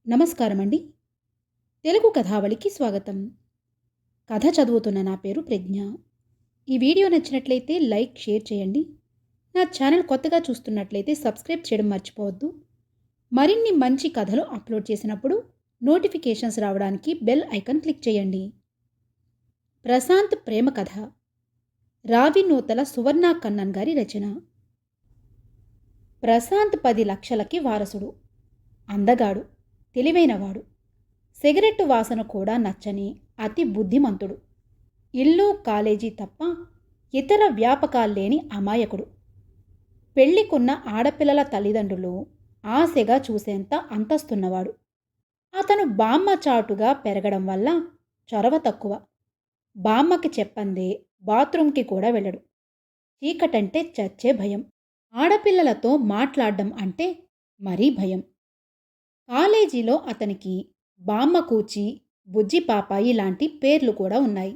నమస్కారం అండి. తెలుగు కథావళికి స్వాగతం. కథ చదువుతున్న నా పేరు ప్రజ్ఞ. ఈ వీడియో నచ్చినట్లయితే లైక్, షేర్ చేయండి. నా ఛానల్ కొత్తగా చూస్తున్నట్లయితే సబ్స్క్రైబ్ చేయడం మర్చిపోవద్దు. మరిన్ని మంచి కథలు అప్లోడ్ చేసినప్పుడు నోటిఫికేషన్స్ రావడానికి బెల్ ఐకాన్ క్లిక్ చేయండి. ప్రశాంత్ ప్రేమ కథ. రావి నూతల సువర్ణ కన్నన్ గారి రచన. ప్రశాంత్ 10 లక్షలకి వారసుడు. అందగాడు, తెలివైనవాడు, సిగరెట్టు వాసన కూడా నచ్చని అతి బుద్ధిమంతుడు. ఇల్లు, కాలేజీ తప్ప ఇతర వ్యాపకాల్లేని అమాయకుడు. పెళ్లికున్న ఆడపిల్లల తల్లిదండ్రులు ఆశగా చూసేంత అంతస్తున్నవాడు. అతను బామ్మ చాటుగా పెరగడం వల్ల చొరవ తక్కువ. బామ్మకి చెప్పందే బాత్రూంకి కూడా వెళ్ళడు. చీకటంటే చచ్చే భయం. ఆడపిల్లలతో మాట్లాడడం అంటే మరీ భయం. కాలేజీలో అతనికి బామ్మ కూచి, బుజ్జి పాపాయి లాంటి పేర్లు కూడా ఉన్నాయి.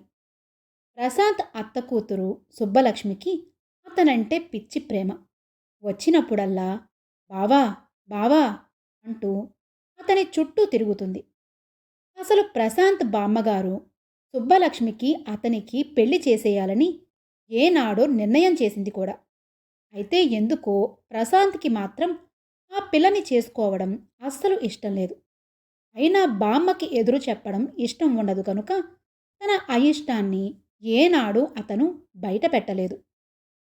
ప్రశాంత్ అత్త కూతురు సుబ్బలక్ష్మికి అతనంటే పిచ్చి ప్రేమ. వచ్చినప్పుడల్లా బావా బావా అంటూ అతని చుట్టూ తిరుగుతుంది. అసలు ప్రశాంత్ బామ్మగారు సుబ్బలక్ష్మికి అతనికి పెళ్లి చేసేయాలని ఏనాడో నిర్ణయం చేసింది కూడా. అయితే ఎందుకో ప్రశాంత్కి మాత్రం ఆ పిల్లని చేసుకోవడం అస్సలు ఇష్టం లేదు. అయినా బామ్మకి ఎదురు చెప్పడం ఇష్టం ఉండదు కనుక తన అయిష్టాన్ని ఏనాడు అతను బయట పెట్టలేదు.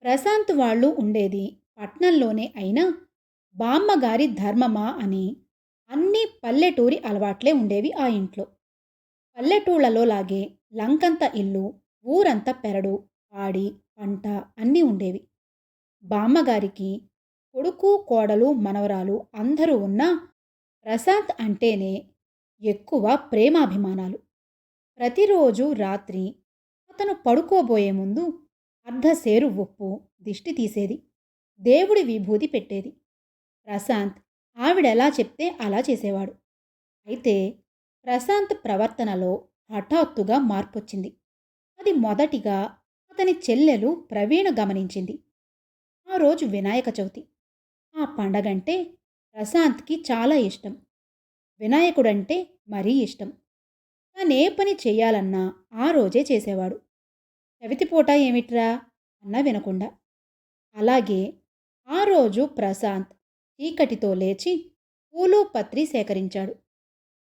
ప్రశాంత్ వాళ్ళు ఉండేది పట్నంలోనే అయినా బామ్మగారి ధర్మమా అని అన్ని పల్లెటూరి అలవాట్లే ఉండేవి ఆ ఇంట్లో. పల్లెటూళ్లలో లాగే లంకంత ఇల్లు, ఊరంతా పెరడు, పాడి, పంట అన్నీ ఉండేవి. బామ్మగారికి కొడుకు, కోడలు, మనవరాలు అందరూ ఉన్నా ప్రశాంత్ అంటేనే ఎక్కువ ప్రేమాభిమానాలు. ప్రతిరోజు రాత్రి అతను పడుకోబోయే ముందు అర్ధసేరు ఉప్పు దిష్టి తీసేది, దేవుడి విభూతి పెట్టేది. ప్రశాంత్ ఆవిడెలా చెప్తే అలా చేసేవాడు. అయితే ప్రశాంత్ ప్రవర్తనలో హఠాత్తుగా మార్పొచ్చింది. అది మొదటిగా అతని చెల్లెలు ప్రవీణ గమనించింది. ఆ రోజు వినాయక చవితి. ఆ పండగంటే ప్రశాంత్కి చాలా ఇష్టం. వినాయకుడంటే మరీ ఇష్టం. తానే పని చెయ్యాలన్నా ఆ రోజే చేసేవాడు. చవితిపూట ఏమిట్రా అన్నా వినకుండా. అలాగే ఆ రోజు ప్రశాంత్ చీకటితో లేచి పూలు పత్రి సేకరించాడు.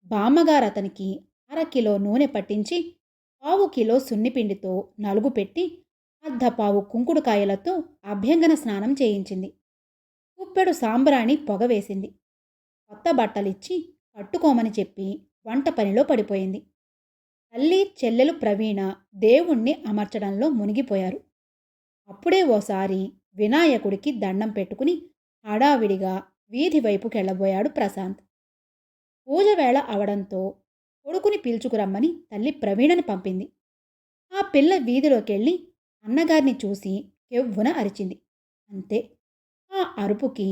బామ్మగారు అతనికి 1/2 కిలో నూనె పట్టించి 1/4 కిలో సున్నిపిండితో నలుగు పెట్టి 1/2 పావు కుంకుడుకాయలతో అభ్యంగన స్నానం చేయించింది. కుప్పెడు సాంబ్రాణి పొగ వేసింది. కొత్త బట్టలిచ్చి కట్టుకోమని చెప్పి వంట పనిలో పడిపోయింది. తల్లి, చెల్లెలు ప్రవీణ దేవుణ్ణి అమర్చడంలో మునిగిపోయారు. అప్పుడే ఓసారి వినాయకుడికి దండం పెట్టుకుని హడావిడిగా వీధి వైపుకెళ్ళబోయాడు ప్రశాంత్. పూజ వేళ అవడంతో కొడుకుని పిలుచుకురమ్మని తల్లి ప్రవీణని పంపింది. ఆ పిల్ల వీధిలోకెళ్ళి అన్నగారిని చూసి కెవ్వున అరిచింది. అంతే. ఆ అరుపుకి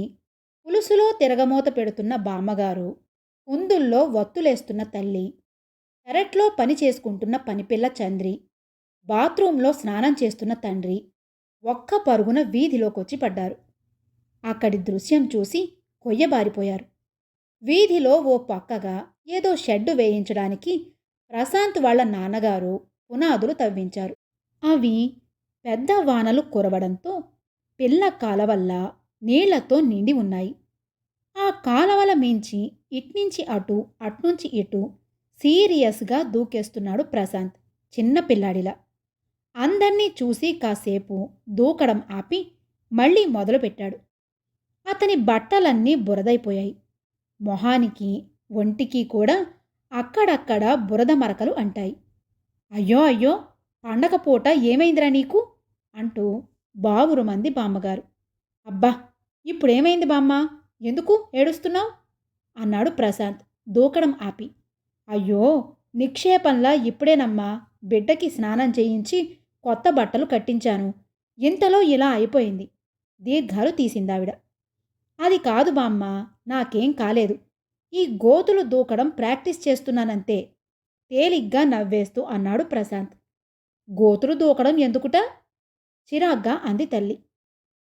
పులుసులో తిరగమూత పెడుతున్న బామ్మగారు, కుందుల్లో వత్తులేస్తున్న తల్లి, పెరట్లో పని చేసుకుంటున్న పనిపిల్ల చంద్రి, బాత్రూంలో స్నానం చేస్తున్న తండ్రి ఒక్క పరుగున వీధిలోకొచ్చి పడ్డారు. అక్కడి దృశ్యం చూసి కొయ్యబారిపోయారు. వీధిలో ఓ పక్కగా ఏదో షెడ్డు వేయించడానికి ప్రశాంత్ వాళ్ళ నాన్నగారు పునాదులు తవ్వించారు. అవి పెద్ద వానలు కురవడంతో పిల్ల కాలవల్లా నీళ్లతో నిండి ఉన్నాయి. ఆ కాలవల మించి ఇట్నుంచి అటు, అట్నుంచి ఇటు సీరియస్గా దూకేస్తున్నాడు ప్రశాంత్, చిన్న పిల్లాడిలా. అందర్నీ చూసి కాసేపు దూకడం ఆపి మళ్ళీ మొదలుపెట్టాడు. అతని బట్టలన్నీ బురదైపోయాయి. మొహానికి, ఒంటికి కూడా అక్కడక్కడ బురద మరకలు అంటాయి. అయ్యో అయ్యో, పండగ పూట ఏమైందిరా నీకు అంటూ బావురుమంది బామ్మగారు. అబ్బా, ఇప్పుడేమైంది బామ్మ, ఎందుకు ఏడుస్తున్నావు అన్నాడు ప్రశాంత్ దూకడం ఆపి. అయ్యో, నిక్షేపంలా ఇప్పుడేనమ్మా బిడ్డకి స్నానం చేయించి కొత్త బట్టలు కట్టించాను, ఇంతలో ఇలా అయిపోయింది దీర్ఘాలు తీసిందావిడ. అది కాదు బామ్మ, నాకేం కాలేదు, ఈ గోతులు దూకడం ప్రాక్టీస్ చేస్తున్నానంతే తేలిగ్గా నవ్వేస్తూ అన్నాడు ప్రశాంత్. గోతులు దూకడం ఎందుకుట చిరాగ్గా అంది తల్లి.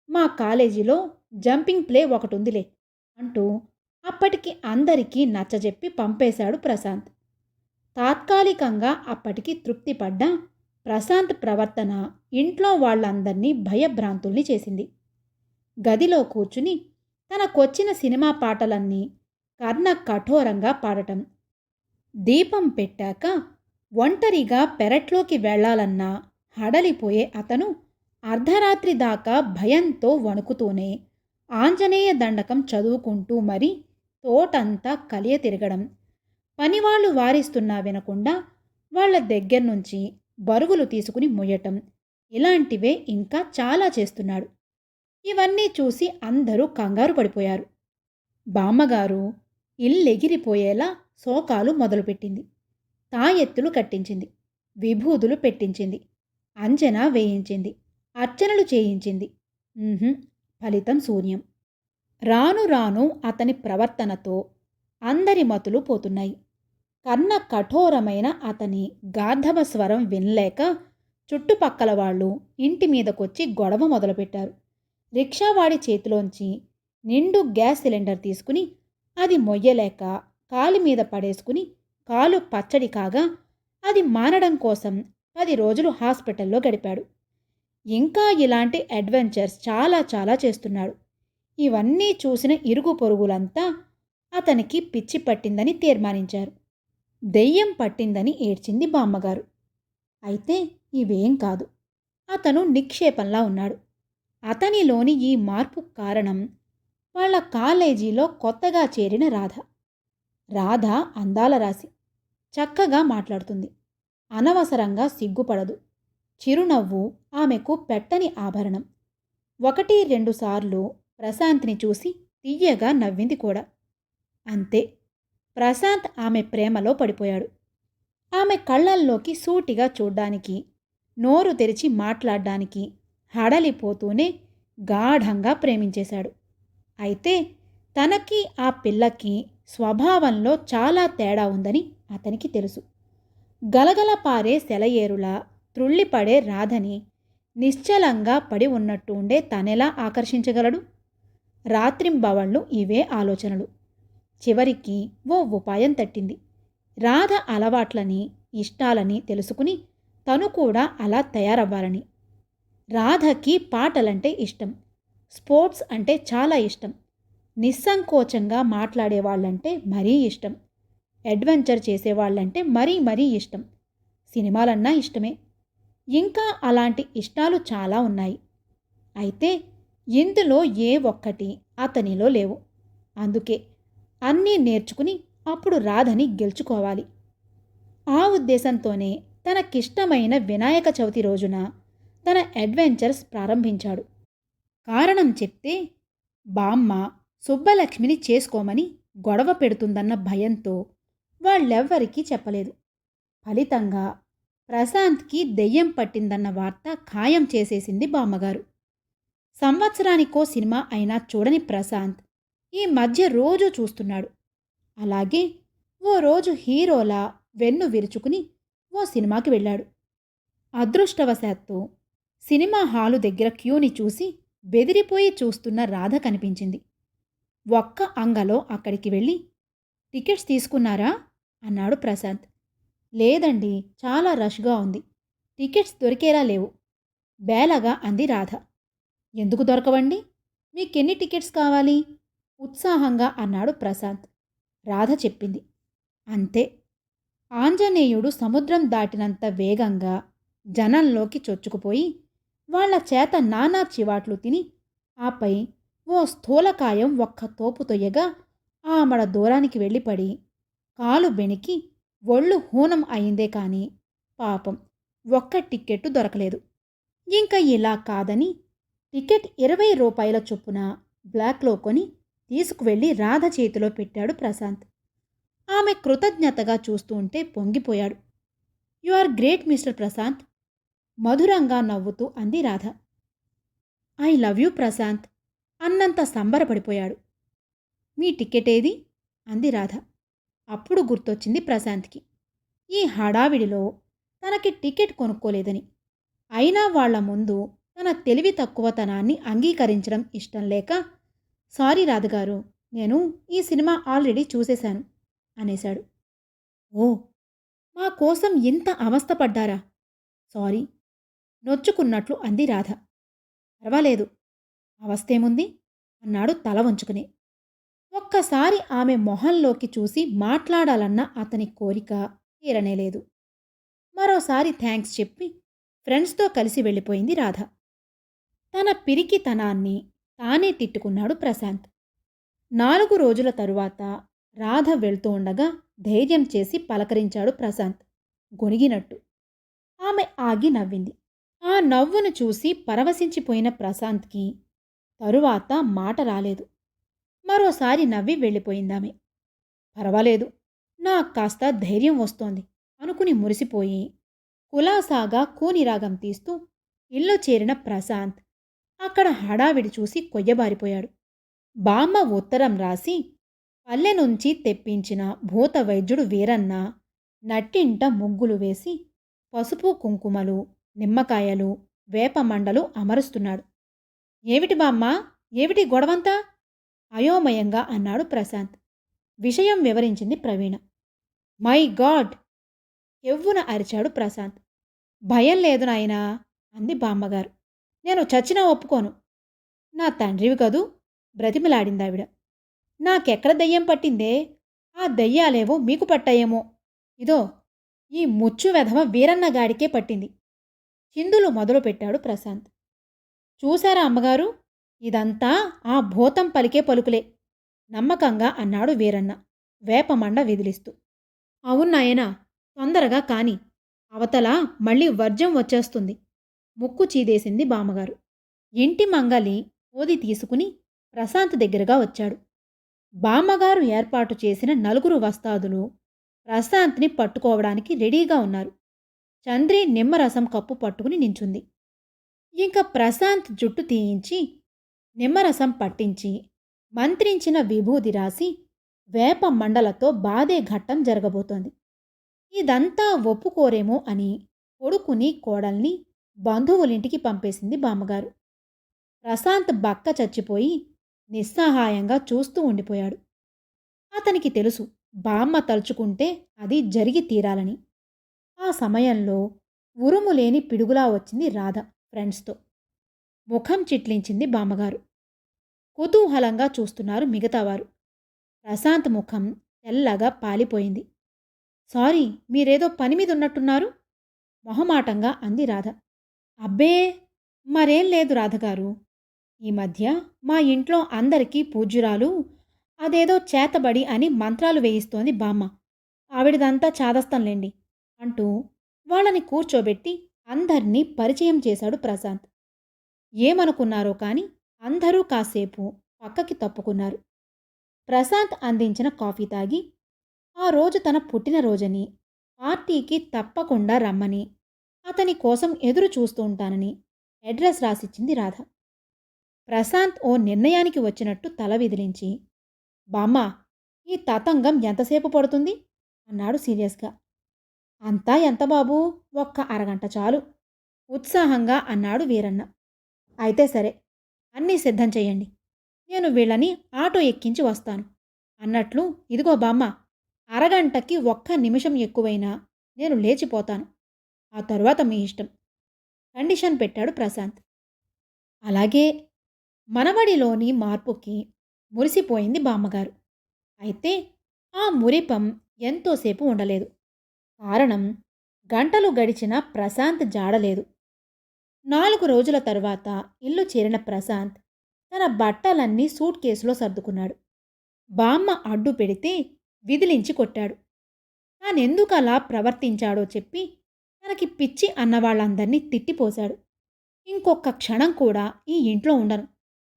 మా కాలేజీలో జంపింగ్ ప్లే ఒకటుందిలే అంటూ అప్పటికి అందరికీ నచ్చజెప్పి పంపేశాడు ప్రశాంత్. తాత్కాలికంగా అప్పటికి తృప్తిపడ్డ ప్రశాంత్ ప్రవర్తన ఇంట్లో వాళ్ళందర్నీ భయభ్రాంతుల్ని చేసింది. గదిలో కూర్చుని తనకొచ్చిన సినిమా పాటలన్నీ కర్ణ కఠోరంగా పాడటం, దీపం పెట్టాక ఒంటరిగా పెరట్లోకి వెళ్లాలన్నా హడలిపోయే అతను అర్ధరాత్రి దాకా భయంతో వణుకుతూనే ఆంజనేయ దండకం చదువుకుంటూ మరి తోటంతా కలియ తిరగడం, పనివాళ్లు వారిస్తున్నా వినకుండా వాళ్ల దగ్గర్నుంచి బరుగులు తీసుకుని మొయ్యటం, ఇలాంటివే ఇంకా చాలా చేస్తున్నాడు. ఇవన్నీ చూసి అందరూ కంగారు పడిపోయారు. బామ్మగారు ఇల్లెగిరిపోయేలా శోకాలు మొదలుపెట్టింది. తాయెత్తులు కట్టించింది, విభూదులు పెట్టించింది, అంజన వేయించింది, అర్చనలు చేయించింది. ఫలితం శూన్యం. రాను రాను అతని ప్రవర్తనతో అందరి మతులు పోతున్నాయి. కర్ణ కఠోరమైన అతని గార్ధవ స్వరం వినలేక చుట్టుపక్కల వాళ్ళు ఇంటి మీదకొచ్చి గొడవ మొదలుపెట్టారు. రిక్షావాడి చేతిలోంచి నిండు గ్యాస్ సిలిండర్ తీసుకుని అది మొయ్యలేక కాలి మీద పడేసుకుని కాలు పచ్చడి కాగా అది మానడం కోసం 10 రోజులు హాస్పిటల్లో గడిపాడు. ఇంకా ఇలాంటి అడ్వెంచర్స్ చాలా చాలా చేస్తున్నాడు. ఇవన్నీ చూసిన ఇరుగు పొరుగులంతా అతనికి పిచ్చి పట్టిందని తీర్మానించారు. దెయ్యం పట్టిందని ఏడ్చింది బామ్మగారు. అయితే ఇవేం కాదు, అతను నిక్షేపంలా ఉన్నాడు. అతనిలోని ఈ మార్పు కారణం వాళ్ళ కాలేజీలో కొత్తగా చేరిన రాధ. రాధ అందాల రాశి, చక్కగా మాట్లాడుతుంది, అనవసరంగా సిగ్గుపడదు. చిరునవ్వు ఆమెకు పెట్టని ఆభరణం. 1-2 సార్లు ప్రశాంత్ని చూసి తియ్యగా నవ్వింది కూడా. అంతే, ప్రశాంత్ ఆమె ప్రేమలో పడిపోయాడు. ఆమె కళ్ళల్లోకి సూటిగా చూడ్డానికి, నోరు తెరిచి మాట్లాడ్డానికి హడలిపోతూనే గాఢంగా ప్రేమించేశాడు. అయితే తనకి ఆ పిల్లకి స్వభావంలో చాలా తేడా ఉందని అతనికి తెలుసు. గలగల పారే సెలయేరులా త్రుళ్ళిపడే రాధని నిశ్చలంగా పడి ఉన్నట్టు ఉండే తనెలా ఆకర్షించగలడు? రాత్రింబవళ్ళు ఇవే ఆలోచనలు. చివరికి ఓ ఉపాయం తట్టింది. రాధ అలవాట్లని, ఇష్టాలని తెలుసుకుని తను కూడా అలా తయారవ్వాలని. రాధకి పాటలంటే ఇష్టం, స్పోర్ట్స్ అంటే చాలా ఇష్టం, నిస్సంకోచంగా మాట్లాడేవాళ్ళంటే మరీ ఇష్టం, అడ్వెంచర్ చేసేవాళ్ళంటే మరీ ఇష్టం, సినిమాలన్నా ఇష్టమే. ఇంకా అలాంటి ఇష్టాలు చాలా ఉన్నాయి. అయితే ఇందులో ఏ ఒక్కటి అతనిలో లేవు. అందుకే అన్నీ నేర్చుకుని అప్పుడు రాధని గెలుచుకోవాలి. ఆ ఉద్దేశంతోనే తనకిష్టమైన వినాయక చవితి రోజున తన అడ్వెంచర్స్ ప్రారంభించాడు. కారణం చెప్తే బామ్మ సుబ్బలక్ష్మిని చేసుకోమని గొడవ పెడుతుందన్న భయంతో వాళ్ళెవ్వరికీ చెప్పలేదు. ఫలితంగా ప్రశాంత్కి దెయ్యం పట్టిందన్న వార్త ఖాయం చేసేసింది బామ్మగారు. సంవత్సరానికో సినిమా అయినా చూడని ప్రశాంత్ ఈ మధ్య రోజూ చూస్తున్నాడు. అలాగే ఓ రోజు హీరోలా వెన్ను విరుచుకుని ఓ సినిమాకి వెళ్ళాడు. అదృష్టవశాత్తు సినిమా హాలు దగ్గర క్యూని చూసి బెదిరిపోయి చూస్తున్న రాధ కనిపించింది. ఒక్క అంగలో అక్కడికి వెళ్ళి, టికెట్స్ తీసుకున్నారా అన్నాడు ప్రశాంత్. లేదండి, చాలా రష్గా ఉంది, టికెట్స్ దొరికేలా లేవు బేలగా అంది రాధ. ఎందుకు దొరకవండి, మీకెన్ని టికెట్స్ కావాలి ఉత్సాహంగా అన్నాడు ప్రశాంత్. రాధ చెప్పింది. అంతే, ఆంజనేయుడు సముద్రం దాటినంత వేగంగా జనంలోకి చొచ్చుకుపోయి వాళ్ల చేత నానా చివాట్లు తిని ఆపై ఓ స్థూలకాయం ఒక్క తోపు తొయ్యగా ఆమడ దూరానికి వెళ్ళిపడి కాలు బెణికి ఒళ్ళు హూనం అయిందే కాని పాపం ఒక్క టిక్కెట్టు దొరకలేదు. ఇంకా ఇలా కాదని టికెట్ 20 రూపాయల చొప్పున బ్లాక్లో కొని తీసుకువెళ్ళి రాధ చేతిలో పెట్టాడు ప్రశాంత్. ఆమె కృతజ్ఞతగా చూస్తూ ఉంటే పొంగిపోయాడు. You are great mister Prashant, మధురంగా నవ్వుతూ అంది Radha. I love you Prashant అన్నంత సంబరపడిపోయాడు. మీ టికెట్ ఏది అంది రాధ. అప్పుడు గుర్తొచ్చింది ప్రశాంత్కి ఈ హడావిడిలో తనకి టికెట్ కొనుక్కోలేదని. అయినా వాళ్ల ముందు తన తెలివి తక్కువతనాన్ని అంగీకరించడం ఇష్టం లేక, సారీ రాధగారు, నేను ఈ సినిమా ఆల్రెడీ చూసేశాను అనేశాడు. ఓ, మా కోసం ఇంత అవస్థపడ్డారా? సారీ, నొచ్చుకున్నట్లు అంది రాధ. పర్వాలేదు, అవస్థేముంది అన్నాడు తల వంచుకుని. ఒక్కసారి ఆమె మొహంలోకి చూసి మాట్లాడాలన్న అతని కోరిక తీరనేలేదు. మరోసారి థ్యాంక్స్ చెప్పి ఫ్రెండ్స్తో కలిసి వెళ్ళిపోయింది రాధ. తన పిరికితనాన్ని తానే తిట్టుకున్నాడు ప్రశాంత్. 4 రోజుల తరువాత రాధ వెళ్తూ ఉండగా ధైర్యం చేసి పలకరించాడు ప్రశాంత్ గొణిగినట్టు. ఆమె ఆగి నవ్వింది. ఆ నవ్వును చూసి పరవశించిపోయిన ప్రశాంత్కి తరువాత మాట రాలేదు. మరోసారి నవ్వి వెళ్ళిపోయిందామె. పర్వాలేదు, నాకు కాస్త ధైర్యం వస్తోంది అనుకుని మురిసిపోయి కులాసాగా కూనిరాగం తీస్తూ ఇల్లు చేరిన ప్రశాంత్ అక్కడ హడావిడి చూసి కొయ్యబారిపోయాడు. బామ్మ ఉత్తరం రాసి పల్లె నుంచి తెప్పించిన భూత వైద్యుడు వీరన్న నట్టింట ముగ్గులు వేసి పసుపు కుంకుమలు, నిమ్మకాయలు, వేపమండలు అమరుస్తున్నాడు. ఏమిటి బామ్మ, ఏమిటి గొడవంతా అయోమయంగా అన్నాడు ప్రశాంత్. విషయం వివరించింది ప్రవీణ. మై గాడ్, ఎవ్వున అరిచాడు ప్రశాంత్. భయం లేదు నాయనా అంది బామ్మగారు. నేను చచ్చినా ఒప్పుకోను. నా తండ్రివి కదూ బ్రతిమలాడిందావిడ. నాకెక్కడ దయ్యం పట్టిందే? ఆ దయ్యాలేవో మీకు పట్టాయేమో. ఇదో ఈ ముచ్చు వెధవ వీరన్నగాడికే పట్టింది. చిందులు మొదలుపెట్టాడు ప్రశాంత్. చూశారా అమ్మగారు, ఇదంతా ఆ భూతం పలికే పలుకులే నమ్మకంగా అన్నాడు వీరన్న వేపమండ విదిలిస్తూ. అవునాయనా, తొందరగా కాని, అవతల మళ్ళీ వర్జం వచ్చేస్తుంది. ముక్కు చీదేసింది బామ్మగారు. ఇంటి మంగలి ఓది తీసుకుని ప్రశాంత్ దగ్గరగా వచ్చాడు. బామ్మగారు ఏర్పాటు చేసిన 4 వస్తాదులు ప్రశాంత్ని పట్టుకోవడానికి రెడీగా ఉన్నారు. చంద్రి నిమ్మరసం కప్పు పట్టుకుని నించుంది. ఇంక ప్రశాంత్ జుట్టు తీయించి నిమ్మరసం పట్టించి మంత్రించిన విభూది రాసి వేప మండలతో బాధే ఘట్టం జరగబోతోంది. ఇదంతా ఒప్పుకోరేమో అని కొడుకుని కోడల్ని బంధువులింటికి పంపేసింది బామ్మగారు. ప్రశాంత్ బక్క చచ్చిపోయి నిస్సహాయంగా చూస్తూ ఉండిపోయాడు. అతనికి తెలుసు, బామ్మ తలుచుకుంటే అది జరిగి తీరాలని. ఆ సమయంలో ఉరుములేని పిడుగులా వచ్చింది రాధ ఫ్రెండ్స్తో. ముఖం చిట్లించింది బామ్మగారు. కుతూహలంగా చూస్తున్నారు మిగతావారు. ప్రశాంత్ ముఖం తెల్లగా పాలిపోయింది. సారీ, మీరేదో పని మీద ఉన్నట్టున్నారు మొహమాటంగా అంది రాధ. అబ్బే, మరేం లేదు రాధగారు. ఈ మధ్య మా ఇంట్లో అందరికీ పూజ్యురాలు అదేదో చేతబడి అని మంత్రాలు వేయిస్తోంది బామ్మ. ఆవిడదంతా చాదస్తంలేండి అంటూ వాళ్ళని కూర్చోబెట్టి అందర్నీ పరిచయం చేశాడు ప్రశాంత్. ఏమనుకున్నారో కాని అందరూ కాసేపు పక్కకి తప్పుకున్నారు. ప్రశాంత్ అందించిన కాఫీ తాగి ఆ రోజు తన పుట్టినరోజని, పార్టీకి తప్పకుండా రమ్మని, అతని కోసం ఎదురు చూస్తూ ఉంటానని అడ్రస్ రాసిచ్చింది రాధ. ప్రశాంత్ ఓ నిర్ణయానికి వచ్చినట్టు తల విదిలించి, బామ్మ, ఈ తతంగం ఎంతసేపు పడుతుంది అన్నాడు సీరియస్గా. అంతా ఎంత బాబూ, ఒక్క అరగంట చాలు ఉత్సాహంగా అన్నాడు వీరన్న. అయితే సరే, అన్నీ సిద్ధం చెయ్యండి. నేను వీళ్ళని ఆటో ఎక్కించి వస్తాను అన్నట్లు. ఇదిగో బామ్మ, అరగంటకి ఒక్క నిమిషం ఎక్కువైనా నేను లేచిపోతాను. ఆ తరువాత మీ ఇష్టం కండిషన్ పెట్టాడు ప్రశాంత్. అలాగే. మనవడిలోని మార్పుకి మురిసిపోయింది బామ్మగారు. అయితే ఆ మురిపం ఎంతోసేపు ఉండలేదు. కారణం, గంటలు గడిచినా ప్రశాంత్ జాడలేదు. 4 రోజుల తరువాత ఇల్లు చేరిన ప్రశాంత్ తన బట్టలన్నీ సూట్ కేసులో సర్దుకున్నాడు. బామ్మ అడ్డు పెడితే విదిలించి కొట్టాడు. తానెందుకలా ప్రవర్తించాడో చెప్పి తనకి పిచ్చి అన్నవాళ్లందర్నీ తిట్టిపోశాడు. ఇంకొక్క క్షణం కూడా ఈ ఇంట్లో ఉండను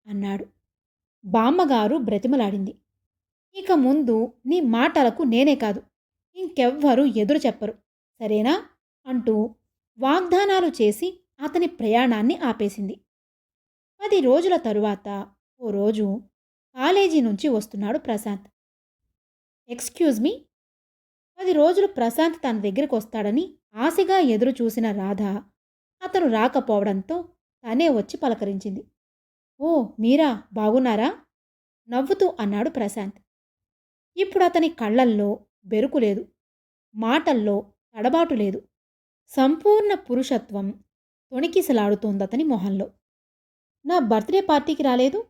అన్నాడు. బామ్మగారు బ్రతిమలాడింది. ఇక ముందు నీ మాటలకు నేనే కాదు, ఇంకెవ్వరూ ఎదురు చెప్పరు, సరేనా అంటూ వాగ్దానాలు చేసి అతని ప్రయాణాన్ని ఆపేసింది. 10 రోజుల తరువాత ఓ రోజు కాలేజీ నుంచి వస్తున్నాడు ప్రశాంత్. Excuse me. 10 రోజులు ప్రశాంత్ తన దగ్గరికి వస్తాడని ఆశగా ఎదురు చూసిన రాధ అతను రాకపోవడంతో తనే వచ్చి పలకరించింది. ఓ, మీరా, బాగున్నారా? నవ్వుతూ అన్నాడు ప్రశాంత్. ఇప్పుడు అతని కళ్ళల్లో బెరుకు లేదు, మాటల్లో తడబాటు లేదు. సంపూర్ణ పురుషత్వం తొణికిసలాడుతోందతని మొహంలో. నా బర్త్‌డే పార్టీకి రాలేదు?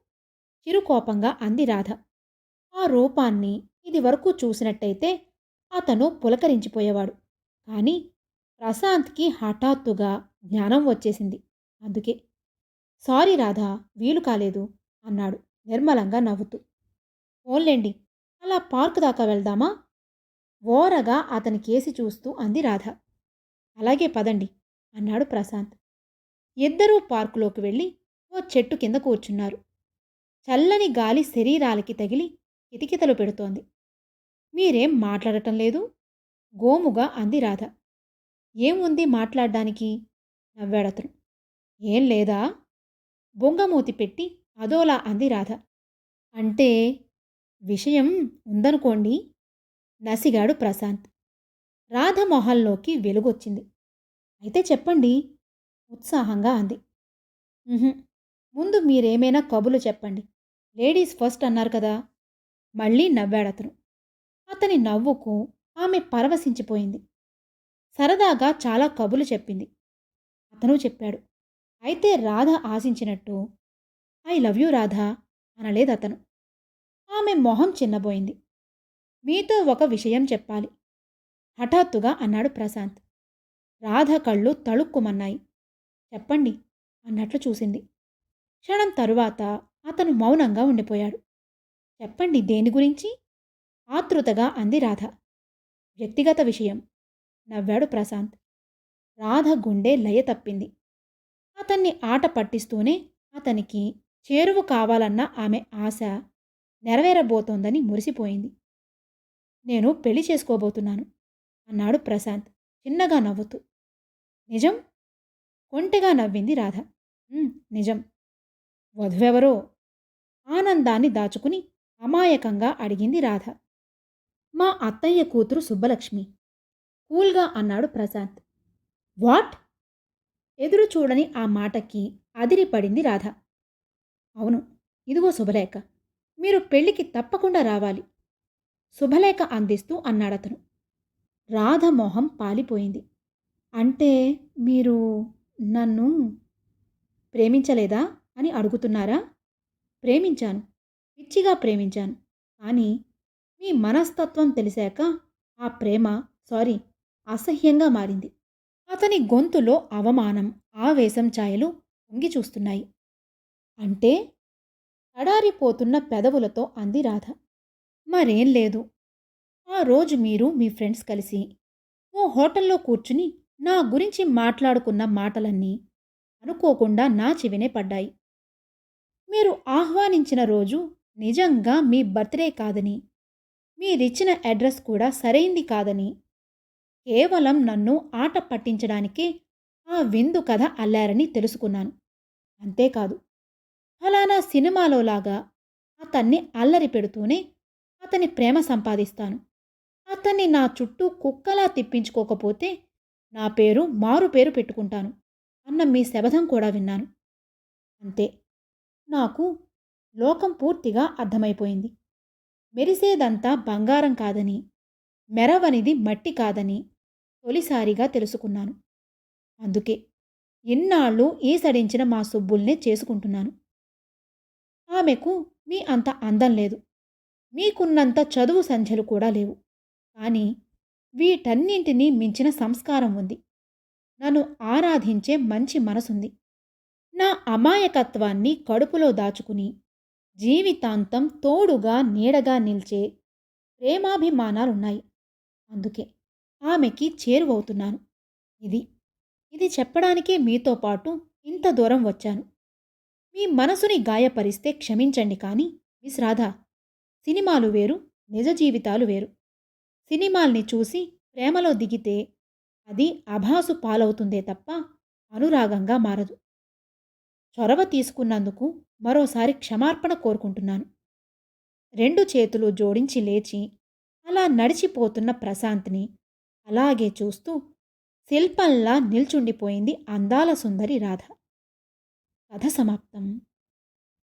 చిరుకోపంగా అంది రాధ. ఆ రూపాన్ని ఇదివరకు చూసినట్టయితే అతను పులకరించిపోయేవాడు. కానీ ప్రశాంత్‌కి హఠాత్తుగా జ్ఞానం వచ్చేసింది. అందుకే సారీ రాధా, వీలు కాలేదు అన్నాడు నిర్మలంగా నవ్వుతూ. పోన్లేండి, అలా పార్క్ దాకా వెళ్దామా? ఓరగా అతని కేసి చూస్తూ అంది రాధ. అలాగే పదండి అన్నాడు ప్రశాంత్. ఇద్దరూ పార్కులోకి వెళ్ళి ఓ చెట్టు కింద కూర్చున్నారు. చల్లని గాలి శరీరాలకి తగిలి కితకితలు పెడుతోంది. మీరేం మాట్లాడటం లేదు? గోముగా అంది రాధ. ఏముంది మాట్లాడ్డానికి? నవ్వాడతను. ఏం లేదా? బొంగమూతి పెట్టి అదోలా అంది రాధ. అంటే విషయం ఉందనుకోండి నసిగాడు ప్రశాంత్. రాధ మొహంలోకి వెలుగొచ్చింది. అయితే చెప్పండి ఉత్సాహంగా అంది. "ఉహుం, ముందు మీరేమైనా కబుర్లు చెప్పండి. లేడీస్ ఫస్ట్ అన్నారు కదా." మళ్ళీ నవ్వాడతను. అతని నవ్వుకు ఆమె పరవశించిపోయింది. సరదాగా చాలా కబుర్లు చెప్పింది. అతను చెప్పాడు. అయితే రాధ ఆశించినట్టు ఐ లవ్ యూ రాధా అనలేదతను. ఆమె మొహం చిన్నబోయింది. మీతో ఒక విషయం చెప్పాలి హఠాత్తుగా అన్నాడు ప్రశాంత్. రాధ కళ్ళు తళుక్కుమన్నాయి. చెప్పండి అన్నట్లు చూసింది. క్షణం తరువాత అతను మౌనంగా ఉండిపోయాడు. చెప్పండి దేని గురించి? ఆతృతగా అంది రాధ. వ్యక్తిగత విషయం నవ్వాడు ప్రశాంత్. రాధ గుండె లయ తప్పింది. అతన్ని ఆట పట్టిస్తూనే అతనికి చేరువ కావాలన్న ఆమె ఆశ నెరవేరబోతోందని మురిసిపోయింది. నేను పెళ్లి చేసుకోబోతున్నాను అన్నాడు ప్రశాంత్ చిన్నగా నవ్వుతూ. నిజం? కొంటెగా నవ్వింది రాధ. నిజం. వధువెవరో? ఆనందాన్ని దాచుకుని అమాయకంగా అడిగింది రాధ. మా అత్తయ్య కూతురు సుబ్బలక్ష్మి కూల్గా అన్నాడు ప్రశాంత్. వాట్? ఎదురు చూడని ఆ మాటకి అదిరిపడింది రాధ. అవును, ఇదిగో శుభలేఖ. మీరు పెళ్లికి తప్పకుండా రావాలి శుభలేఖ అందిస్తూ అన్నాడతను. రాధ మొహం పాలిపోయింది. అంటే మీరు నన్ను ప్రేమించలేదా అని అడుగుతున్నారా? ప్రేమించాను, పిచ్చిగా ప్రేమించాను. కానీ మీ మనస్తత్వం తెలిసాక ఆ ప్రేమ సారీ అసహ్యంగా మారింది. అతని గొంతులో అవమానం, ఆవేశం ఛాయలు పొంగి చూస్తున్నాయి. అంటే? తడారిపోతున్న పెదవులతో అంది రాధ. మరేం లేదు. ఆ రోజు మీరు మీ ఫ్రెండ్స్ కలిసి ఓ హోటల్లో కూర్చుని నా గురించి మాట్లాడుకున్న మాటలన్నీ అనుకోకుండా నా చెవినే పడ్డాయి. మీరు ఆహ్వానించిన రోజు నిజంగా మీ బర్త్డే కాదని, మీరిచ్చిన అడ్రస్ కూడా సరైంది కాదని, కేవలం నన్ను ఆట పట్టించడానికే ఆ విందు కథ అల్లారని తెలుసుకున్నాను. అంతేకాదు, ఫలానా సినిమాలోలాగా అతన్ని అల్లరి పెడుతూనే అతని ప్రేమ సంపాదిస్తాను. అతన్ని నా చుట్టూ కుక్కలా తిప్పించుకోకపోతే నా పేరు మారు పేరు పెట్టుకుంటాను అన్న మీ శబదం కూడా విన్నాను. అంతే. నాకు లోకం పూర్తిగా అర్థమైపోయింది. మెరిసేదంతా బంగారం కాదని, మెరవనిది మట్టి కాదని తొలిసారిగా తెలుసుకున్నాను. అందుకే ఇన్నాళ్ళు ఈసడించిన మా సుబ్బుల్నే చేసుకుంటున్నాను. ఆమెకు మీ అంత అందం లేదు, మీకున్నంత చదువు సంధ్యలు కూడా లేవు. కానీ వీటన్నింటినీ మించిన సంస్కారం ఉంది. నన్ను ఆరాధించే మంచి మనసుంది. నా అమాయకత్వాన్ని కడుపులో దాచుకుని జీవితాంతం తోడుగా నీడగా నిల్చే ప్రేమాభిమానాలున్నాయి. అందుకే ఆమెకి చేరువవుతున్నాను. ఇది ఇది చెప్పడానికే మీతో పాటు ఇంత దూరం వచ్చాను. మీ మనసుని గాయపరిస్తే క్షమించండి. కానీ మిస్ రాధా, సినిమాలు వేరు, నిజ జీవితాలు వేరు. సినిమాల్ని చూసి ప్రేమలో దిగితే అది అభాసు పాలవుతుందే తప్ప అనురాగంగా మారదు. చొరవ తీసుకున్నందుకు మరోసారి క్షమార్పణ కోరుకుంటున్నాను. రెండు చేతులు జోడించి లేచి అలా నడిచిపోతున్న ప్రశాంత్ని అలాగే చూస్తూ శిల్పంలా నిల్చుండిపోయింది అందాల సుందరి రాధ. కథ సమాప్తం.